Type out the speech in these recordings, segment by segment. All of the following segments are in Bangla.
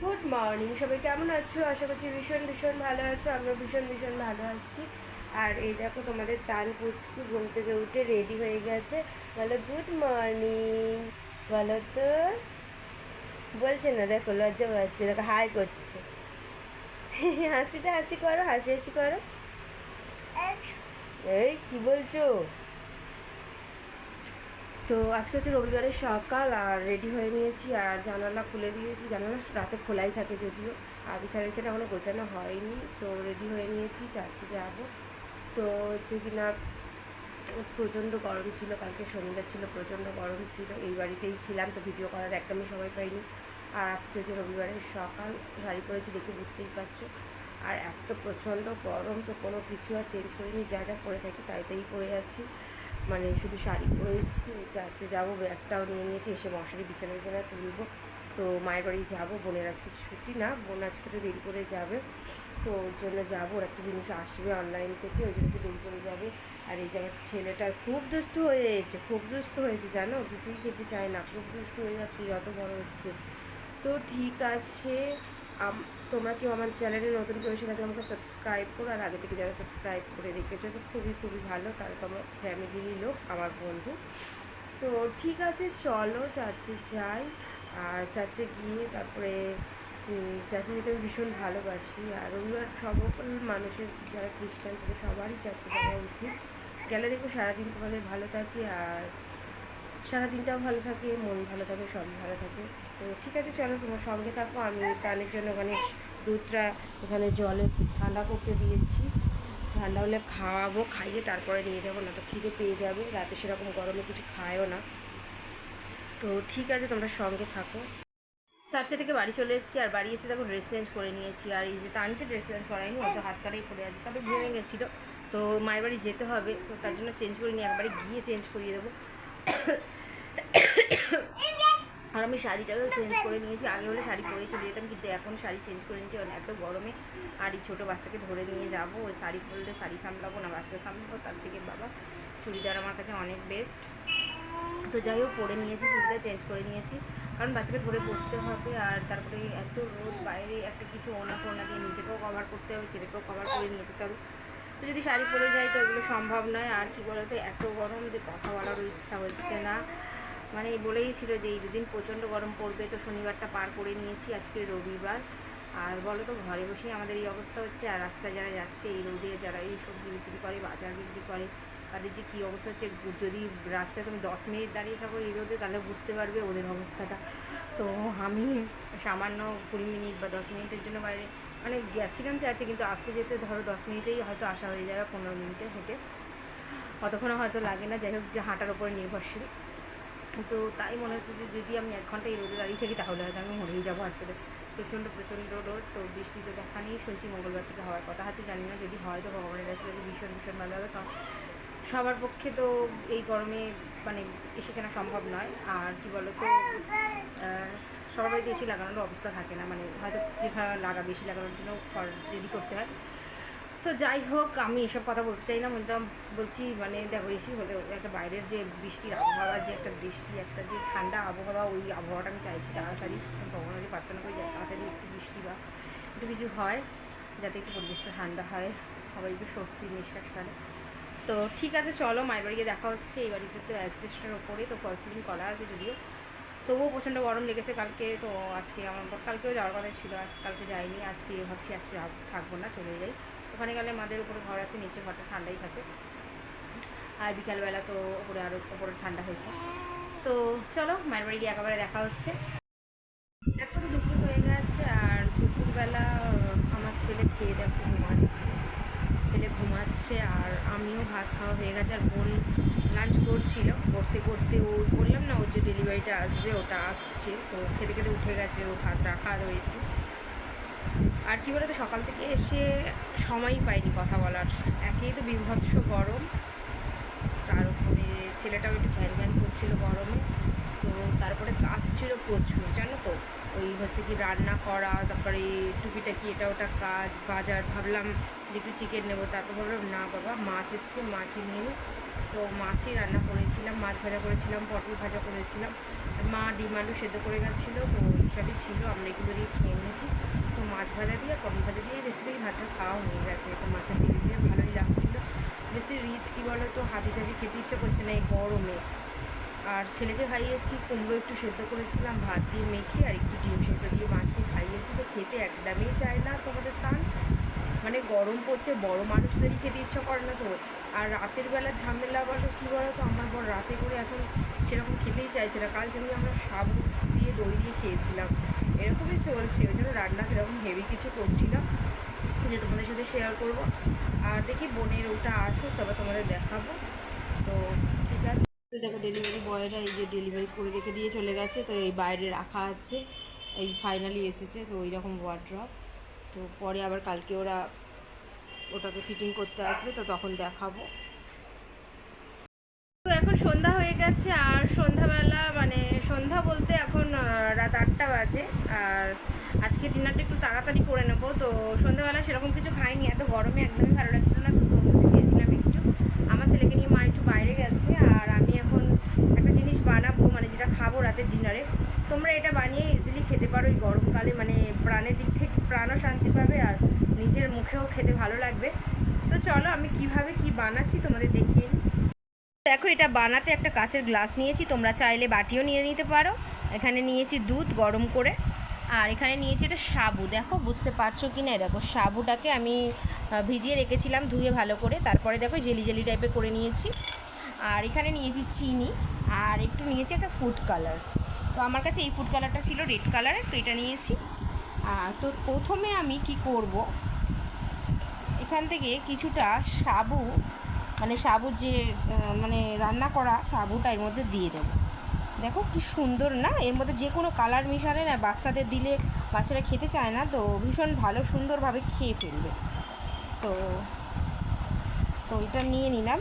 গুড মর্নিং সবাই, কেমন আছো? আশা করছি ভীষণ ভীষণ ভালো আছো। আমিও ভীষণ ভীষণ ভালো আছি। আর এই দেখো তোমাদের তান পুচকু ঘুম থেকে উঠে রেডি হয়ে গেছে। বলো গুড মর্নিং, বলো তো। বলছে না, দেখো লজ্জা পাচ্ছে, দেখো হাই করছে। হাসিতে হাসি করো, হাসি হাসি করো। এই কি বলছো? তো আজকে হচ্ছে রবিবারের সকাল, আর রেডি হয়ে নিয়েছি আর জানালা খুলে দিয়েছি। জানালা রাতে খোলাই থাকে যদিও, আর বিছানা টিছানা এখনো গোছানো হয়নি। তো রেডি হয়ে নিয়েছি, চার্চে যাবো। তো হচ্ছে কিনা প্রচণ্ড গরম ছিল, কালকে শনিবার ছিল, প্রচণ্ড গরম ছিল। এই বাড়িতেই ছিলাম, তো ভিডিও করার একদমই সময় পাইনি। আর আজকে হচ্ছে রবিবারের সকাল, শাড়ি পরেছি দেখে বুঝতেই পারছো। আর এত প্রচণ্ড গরম, তো কোনো কিছু আর চেঞ্জ করিনি, যা যা পরে থাকি তাই তাই পরে আছি। মানে শুধু শাড়ি পরেছি, চার্চে যাবো, ব্যাগটাও নিয়ে নিয়েছি, এসে মশারি বিছানা বিছানা তুলবো। তো মায়ের বাড়ি যাবো, বোনের আজকে ছুটি না, বোন আজকে তো দেরি করে যাবে। তো ওর জন্য যাবো, ওর একটা জিনিস আসবে অনলাইন থেকে, ওই জন্য একটু দেরি করে যাবে। আর এই যে আমার ছেলেটা খুব দুষ্ট হয়েছে, খুব দুষ্ট হয়েছে জানো, কিছুই খেতে চায় না, খুব দুষ্ট হয়ে যাচ্ছে যত বড় হচ্ছে। তো ঠিক আছে, তোমরা কেউ আমার চ্যানেলে নতুন কেউ এসে থাকলে আমাকে সাবস্ক্রাইব করো, আর আগে থেকে যারা সাবস্ক্রাইব করে রেখেছো তো খুবই খুবই ভালো, তারা তো আমার ফ্যামিলিরই লোক, আমার বন্ধু। তো ঠিক আছে, চলো চার্চে যাই। আর চার্চে গিয়ে তারপরে চার্চে যেতে আমি ভীষণ ভালোবাসি। আর রবিবার সকল মানুষের, যারা খ্রিস্টান তাদের সবারই চার্চে যাওয়া উচিত। গেলে দেখবো সারাদিন তোমাদের ভালো থাকে, আর সারাদিনটাও ভালো থাকে, মন ভালো থাকে, সবই ভালো থাকে। তো ঠিক আছে, চলো তোমার সঙ্গে থাকো। আমি টানের জন্য ওখানে দুধটা ওখানে জলে ঠান্ডা করতে দিয়েছি, ঠান্ডা হলে খাওয়াবো, খাইয়ে তারপরে নিয়ে যাবো, না তো খিদে পেয়ে যাবে, রাতে সেরকম গরমে কিছু খায়ও না। তো ঠিক আছে, তোমরা সঙ্গে থাকো। চার্চে থেকে বাড়ি চলে এসেছি, আর বাড়ি এসে দেখো ড্রেস চেঞ্জ করে নিয়েছি। আর এই যে তানকে ড্রেস চেঞ্জ করাইনি, হয়তো হাত কাটাই পড়ে আছে, তবে ঘেমে গেছিলো। তো মায়ের বাড়ি যেতে হবে, তো তার জন্য চেঞ্জ করে নিয়ে একবারে গিয়ে চেঞ্জ করিয়ে দেবো। আর আমি শাড়িটাকেও চেঞ্জ করে নিয়েছি, আগে হলে শাড়ি পরেই চলে যেতাম, কিন্তু এখন শাড়ি চেঞ্জ করে নিয়েছি, কারণ এত গরমে আর এই ছোটো বাচ্চাকে ধরে নিয়ে যাবো, ওই শাড়ি পরলে শাড়ি সামলাবো না বাচ্চা সামলাবো, তার থেকে বাবা চুড়িদার আমার কাছে অনেক বেস্ট। তো যাই হোক, পরে নিয়েছি, চুড়িদার চেঞ্জ করে নিয়েছি, কারণ বাচ্চাকে ধরে বসতে হবে। আর তারপরে এত রোদ, বাইরে একটা কিছু ওনা ফোনা দিয়ে নিজেকেও কভার করতে হবে, ছেলেকেও কভার করে নিয়ে যেতে হবে। তো যদি শাড়ি পরে যাই তো এগুলো সম্ভব নয়। আর কি বলতো, এত গরম যে কথা বলারও ইচ্ছা হচ্ছে না। মানে বলেই ছিল যে এই দুদিন প্রচণ্ড গরম পড়বে, তো শনিবারটা পার করে নিয়েছি, আজকে রবিবার। আর বলো তো, ঘরে বসেই আমাদের এই অবস্থা হচ্ছে, আর রাস্তায় যারা যাচ্ছে এই রোদে, যারা এই সবজি বিক্রি করে, বাজার বিক্রি করে, তাদের যে কী অবস্থা হচ্ছে। যদি রাস্তায় তুমি 10 মিনিট দাঁড়িয়ে থাকো এই রোদে, তাহলে বুঝতে পারবে ওদের অবস্থাটা। তো আমি সামান্য 20 মিনিট বা 10 মিনিটের জন্য বাইরে মানে গেছিলাম চার্চে, কিন্তু আসতে যেতে ধরো 10 মিনিটেই হয়তো আসা হয়ে যাবে, 15 মিনিটে হেঁটে, অতক্ষণও হয়তো লাগে না। যাই হোক, যে হাঁটার ওপরে নির্ভরশীল। তো তাই মনে হচ্ছে যে যদি আমি 1 ঘন্টা এই রোদে দাঁড়িয়ে থাকি তাহলে হয়তো আমি মরেই যাবো হাঁটতে। প্রচণ্ড প্রচণ্ড রোদ। তো বৃষ্টিতে দেখা নেই, শুনছি মঙ্গলবার থেকে হওয়ার কথা আছে, জানি না, যদি হয় তো ভগবানের কাছে যদি ভীষণ ভীষণ ভালো হবে, কারণ সবার পক্ষে তো এই গরমে মানে এসি কেনা সম্ভব নয়। আর কি বলো তো, সবার বাড়িতে এসি লাগানোর অবস্থা থাকে না, মানে হয়তো যেখানে লাগাবে এসি লাগানোর জন্য রেডি করতে হয়। তো যাই হোক, আমি এসব কথা বলতে চাই না, বলছি মানে দেখো, এসি হলেও একটা বাইরের যে বৃষ্টির আবহাওয়া, যে একটা বৃষ্টি, একটা যে ঠান্ডা আবহাওয়া, ওই আবহাওয়াটা আমি চাইছি তাড়াতাড়ি, ভগবানের প্রার্থনা করি যাতে তাড়াতাড়ি একটু বৃষ্টি বা একটু কিছু হয়, যাতে একটু পরিবেশটা ঠান্ডা হয়, সবাই একটু স্বস্তি নিঃশ্বাস ফেলে। তো ঠিক আছে, চলো মায়ের বাড়িতে দেখা হচ্ছে। এই বাড়িতে তো অ্যাসবেস্টার ওপরে, তো ফল সিলিং করা আছে যদিও, তবুও প্রচণ্ড গরম লেগেছে কালকে। তো আজকে আমার কালকেও যাওয়ার কথা ছিল, কালকে যাইনি, আজকে ভাবছি আজকে থাকবো না, চলে যাই। ওখানে গেলে মাদের উপরে ঘর আছে, নিচে ঘরটা ঠান্ডাই থাকে, আর বিকালবেলা তো ওপরে আরও ওপরে ঠান্ডা হয়েছে। তো চলো মায়ের বাড়ি গিয়ে একেবারে দেখা হচ্ছে। এখন দুপুর হয়ে গেছে, আর দুপুরবেলা আমার ছেলে খেয়ে দেখো ঘুমাচ্ছে, ছেলে ঘুমাচ্ছে, আর আমিও ভাত খাওয়া হয়ে গেছে। আর বোন লাঞ্চ করছিল, করতে করতে ও বললাম না, ওর যে ডেলিভারিটা আসবে ওটা আসছে, তো খেতে খেতে উঠে গেছে, ও ভাত রাখা রয়েছে। আর কী বলতো, সকাল থেকে এসে সময়ই পাইনি কথা বলার, একেই তো বিভৎস গরম, তার উপরে ছেলেটাও একটু ঘ্যান ঘ্যান করছিল গরমে। তো তারপরে কাজ ছিল প্রচুর, জানো তো, ওই হচ্ছে কি রান্না করা, তারপরে টুকিটাকি এটা ওটা কাজ, বাজার, ভাবলাম যে একটু চিকেন নেবো, তারপর ভাবলাম না বাবা, মাছ এসছে, মাছই নিয়ে নিই। তো মাছই রান্না করেছিলাম, মাছ ভাজা করেছিলাম, পটল ভাজা করেছিলাম, মা ডিম আলু সেদ্ধ করে গেছিলো, তো এইসবই ছিল, আমরা এগুলো দিয়ে খেয়ে নিয়েছি। মাছ ভাজা দিয়ে পটল ভাজা দিয়ে বেশিরভাগই ভাতটা খাওয়া হয়ে গেছে। তো মাছের তেল দিয়ে ভালোই লাগছিলো। বেশি রিচ কী বলো তো, হাবি জাবি খেতে ইচ্ছে করছে না এই গরমে। আর ছেলেকে খাইয়েছি কুমড়ো একটু সেদ্ধ করেছিলাম ভাত দিয়ে মেখে, আর একটু ডিম সেদ্ধ দিয়ে মাখিয়ে খাইয়েছি। তো খেতে একদমই চায় না তোমাদের টান, মানে গরম পড়ছে, বড় মানুষদেরই খেতে ইচ্ছা করে না। তো আর রাতের বেলা ঝামেলা বলো কী বলো তো, আমার বড় রাতে করে এখন সেরকম খেতেই চাইছে না। কাল যেমনি আমরা সাবু দিয়ে দই দিয়ে খেয়েছিলাম, এরকমই চলছে। ওই জন্য রান্না সেরকম হেভি কিছু করছিলাম যে তোমাদের সাথে শেয়ার করবো। আর দেখি বোনের ওটা আসুক তবে তোমাদের দেখাবো। তো ঠিক আছে, দেখো ডেলিভারি বয়রা এই যে ডেলিভারি করে রেখে দিয়ে চলে গেছে। তো এই বাইরে রাখা আছে, এই ফাইনালি এসেছে। তো ওই রকম ওয়ার্ড্রপ। তো পরে আবার কালকে ওরা ওটাকে ফিটিং করতে আসবে, তো তখন দেখাবো। তো এখন সন্ধ্যা হয়ে গেছে, আর সন্ধ্যাবেলা মানে সন্ধ্যা বলতে এখন রাত 8টা বাজে। আর আজকে ডিনারটা একটু তাড়াতাড়ি করে নেবো। তো সন্ধ্যাবেলা সেরকম কিছু খাইনি, এত গরমে একদমই ভালো লাগছিল না। তো তরমুজ খেয়েছিলাম একটু। আমার ছেলেকে নিয়ে মা একটু বাইরে গেছে, আর আমি এখন একটা জিনিস বানাবো, মানে যেটা খাবো রাতের ডিনারে। তোমরা এটা বানিয়ে ইজিলি খেতে পারো এই গরমকালে, মানে প্রাণের দিক থেকে প্রাণও শান্তি পাবে, আর নিজের মুখেও খেতে ভালো লাগবে। তো চলো আমি কিভাবে কি বানাচ্ছি তোমাদের দেখিয়ে নিই। দেখো, এটা বানাতে একটা কাচের গ্লাস নিয়েছি, তোমরা চাইলে বাটিও নিয়ে নিতে পারো। এখানে নিয়েছি দুধ গরম করে, আর এখানে নিয়েছি এটা সাবু। দেখো বুঝতে পারছো কি না, দেখো সাবুটাকে আমি ভিজিয়ে রেখেছিলাম ধুয়ে ভালো করে, তারপরে দেখো জেলি জেলি টাইপের করে নিয়েছি। আর এখানে নিয়েছি চিনি, আর একটু নিয়েছি একটা ফুড কালার। তো আমার কাছে এই ফুড কালারটা ছিল রেড কালারের, তো এটা নিয়েছি। তো প্রথমে আমি কি করব, এখান থেকে কিছুটা সাবু, মানে সাবু যে মানে রান্না করা সাবুটা এর মধ্যে দিয়ে দেবো। দেখো কি সুন্দর না, এর মধ্যে যে কোনো কালার মিশালে না বাচ্চাদের দিলে বাচ্চারা খেতে চায় না, তো ভীষণ ভালো সুন্দরভাবে খেয়ে ফেলবে। তো তো এটা নিয়ে নিলাম।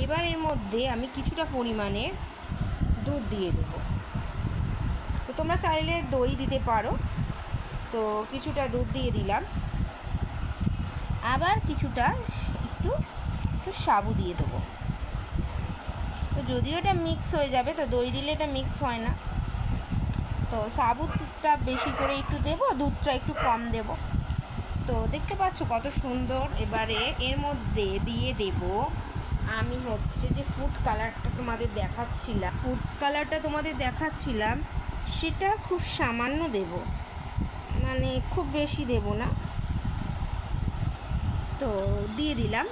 এবার এর মধ্যে আমি কিছুটা পরিমাণে দুধ দিয়ে দেবো। তো তোমরা চাইলে দই দিতে পারো। তো কিছুটা দুধ দিয়ে দিলাম, আবার কিছুটা একটু একটু সাবু দিয়ে দেবো। তো যদিও এটা মিক্স হয়ে যাবে, তো দই দিলে এটা মিক্স হয় না। তো সাবুটা বেশি করে একটু দেবো, দুধটা একটু কম দেব। তো দেখতে পাচ্ছ কত সুন্দর। এবারে এর মধ্যে দিয়ে দেব আমি হচ্ছে যে ফুড কালারটা তোমাদের দেখাচ্ছিলাম, সেটা খুব সামান্য দেব, মানে খুব বেশি দেব না। তো দিয়ে দিলাম।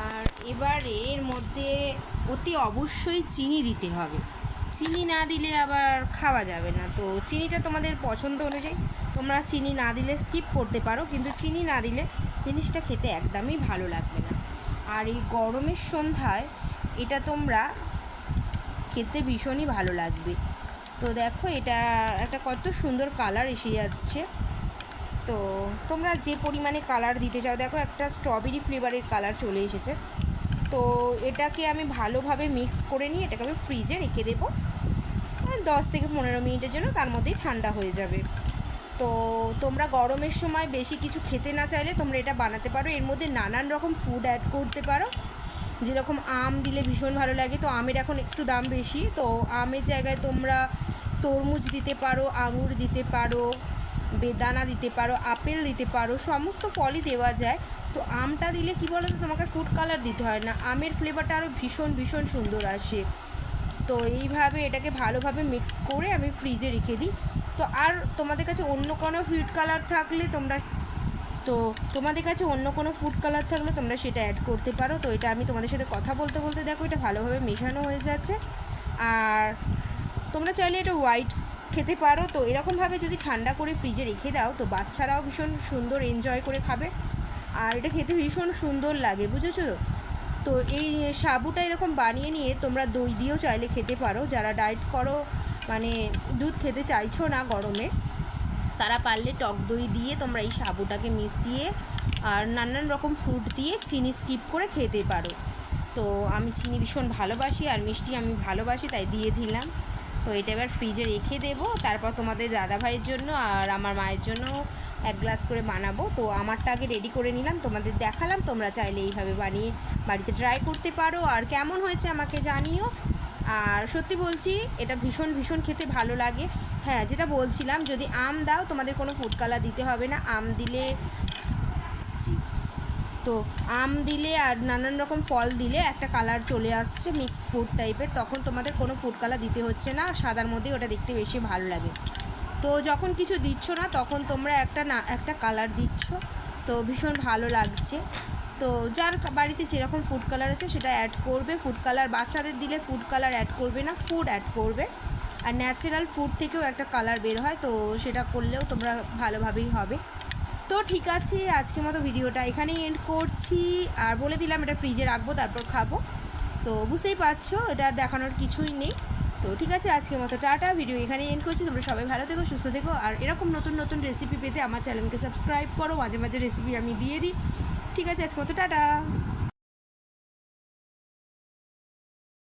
আর এবারে এর মধ্যে অতি অবশ্যই চিনি দিতে হবে, চিনি না দিলে আবার খাওয়া যাবে না। তো চিনিটা তোমাদের পছন্দ অনুযায়ী, তোমরা চিনি না দিলে স্কিপ করতে পারো, কিন্তু চিনি না দিলে জিনিসটা খেতে একদমই ভালো লাগবে না। আর এই গরমের সন্ধ্যায় এটা তোমরা খেতে ভীষণই ভালো লাগবে। তো দেখো এটা একটা কত সুন্দর কালার এসে যাচ্ছে। তো তোমরা যে পরিমাণে কালার দিতে চাও, দেখো একটা স্ট্রবেরি ফ্লেভারের কালার চলে এসেছে। তো এটাকে আমি ভালোভাবে মিক্স করে নিয়ে এটাকে আমি ফ্রিজে রেখে দেবো 10 থেকে 15 মিনিটের জন্য, তার মধ্যেই ঠান্ডা হয়ে যাবে। তো তোমরা গরমের সময় বেশি কিছু খেতে না চাইলে তোমরা এটা বানাতে পারো। এর মধ্যে নানান রকম ফুড অ্যাড করতে পারো, যেরকম আম দিলে ভীষণ ভালো লাগে। তো আমের এখন একটু দাম বেশি, তো আমের জায়গায় তোমরা তরমুজ দিতে পারো, আঙুর দিতে পারো, বেদানা দিতে পারো, আপেল দিতে পারো, সমস্ত ফলই দেওয়া যায়। তো আমটা দিলে কি বলো তো, তোমাকে ফুড কালার দিতে হয় না, আমের ফ্লেভারটা আরও ভীষণ ভীষণ সুন্দর আসে। তো এইভাবে এটাকে ভালোভাবে মিক্স করে আমি ফ্রিজে রেখে দিই। তো আর তোমাদের কাছে অন্য কোনো ফুড কালার থাকলে তোমরা সেটা অ্যাড করতে পারো। তো এটা আমি তোমাদের সাথে কথা বলতে বলতে দেখো এটা ভালোভাবে মেশানো হয়ে যাচ্ছে। আর তোমরা চাইলে এটা হোয়াইট খেতে পারো। তো এরকমভাবে যদি ঠান্ডা করে ফ্রিজে রেখে দাও, তো বাচ্চারাও ভীষণ সুন্দর এনজয় করে খাবে, আর এটা খেতে ভীষণ সুন্দর লাগে, বুঝেছো তো? তো এই সাবুটা এরকম বানিয়ে নিয়ে তোমরা দই দিয়েও চাইলে খেতে পারো। যারা ডায়েট করো, মানে দুধ খেতে চাইছো না গরমে, তারা পারলে টক দই দিয়ে তোমরা এই সাবুটাকে মিশিয়ে আর নানান রকম ফ্রুট দিয়ে চিনি স্কিপ করে খেতে পারো। তো আমি চিনি ভীষণ ভালোবাসি আর মিষ্টি আমি ভালোবাসি, তাই দিয়ে দিলাম। তো এটা এবার ফ্রিজে রেখে দেবো, তারপর তোমাদের দাদাভাইয়ের জন্য আর আমার মায়ের জন্য 1 গ্লাস করে বানাবো। তো আমারটা আগে রেডি করে নিলাম, তোমাদের দেখালাম। তোমরা চাইলে এইভাবে বানিয়ে বাড়িতে ট্রাই করতে পারো, আর কেমন হয়েছে আমাকে জানিও। আর সত্যি বলছি এটা ভীষণ ভীষণ খেতে ভালো লাগে। হ্যাঁ, যেটা বলছিলাম, যদি আম দাও তোমাদের কোনো ফুড কালার দিতে হবে না। আম দিলে তো আম দিলে আর নানান রকম ফল দিলে একটা কালার চলে আসছে মিক্স ফুড টাইপের, তখন তোমাদের কোনো ফুড কালার দিতে হচ্ছে না। সাদার মধ্যে ওটা দেখতে বেশি ভালো লাগে। তো যখন কিছু দিচ্ছ না তখন তোমরা একটা কালার দিচ্ছ, তো ভীষণ ভালো লাগছে। তো যার বাড়িতে যেরকম ফুড কালার আছে সেটা অ্যাড করবে। ফুড কালার বাচ্চাদের দিলে ফুড কালার অ্যাড করবে না, ফুড অ্যাড করবে। আর ন্যাচারাল ফুড থেকেও একটা কালার বের হয়, তো সেটা করলেও তোমরা ভালোভাবেই হবে। তো ঠিক আছে, আজকের মতো ভিডিওটা এখানেই এন্ড করছি। আর বলে দিলাম এটা ফ্রিজে রাখবো, তারপর খাবো। তো বুঝতেই পারছো এটা দেখানোর কিছুই নেই। তো ঠিক আছে, আজকের মতো টাটা, ভিডিও এখানেই এন্ড করছি। তোমরা সবাই ভালো থেকো, সুস্থ থেকো। আর এরকম নতুন নতুন রেসিপি পেতে আমার চ্যানেলকে সাবস্ক্রাইব করো, মাঝে মাঝে রেসিপি আমি দিয়ে দিই। ঠিক আছে, আজকের মতো টাটা।